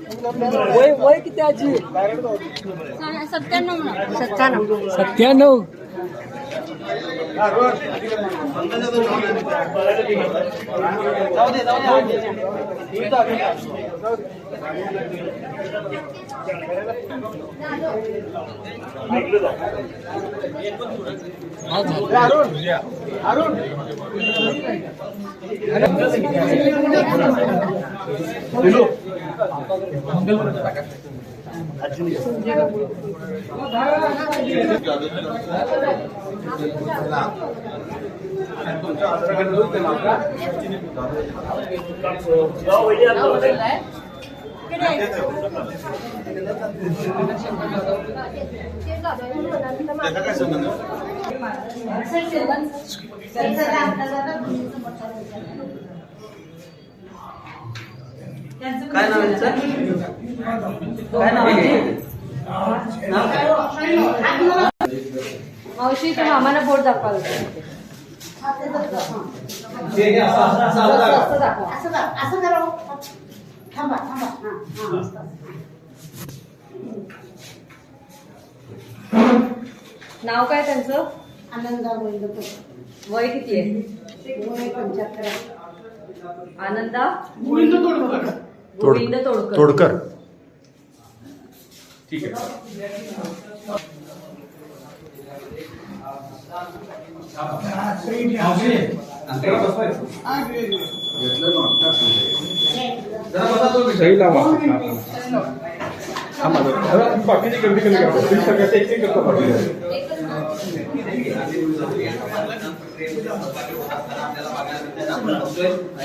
वय किती आजी? 97. काय नाव आहे? काय नाव आहे? मावशी तुम्ही आम्हाला बोट दाखवाल नाव काय त्यांचं? आनंदा गोविंद. वय किती आहे? वय 75. आनंदा गोविंद तोडकर. गोविंद तोडकर. ठीक आहे. बाकीची गर्दी कमी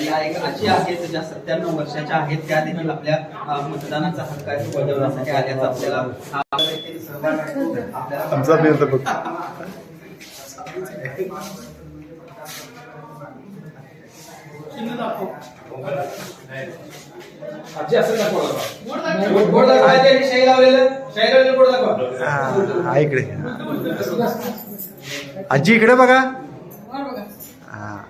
या एक अशी आहेत ज्या 97 वर्षाच्या आहेत, त्या देखील आपल्या मतदानाचा हक्क आहे तो बजावण्यासाठी आल्याचा आपल्याला आमचा आजी असं दाखवा. इकडे आजी इकडे बघा. हा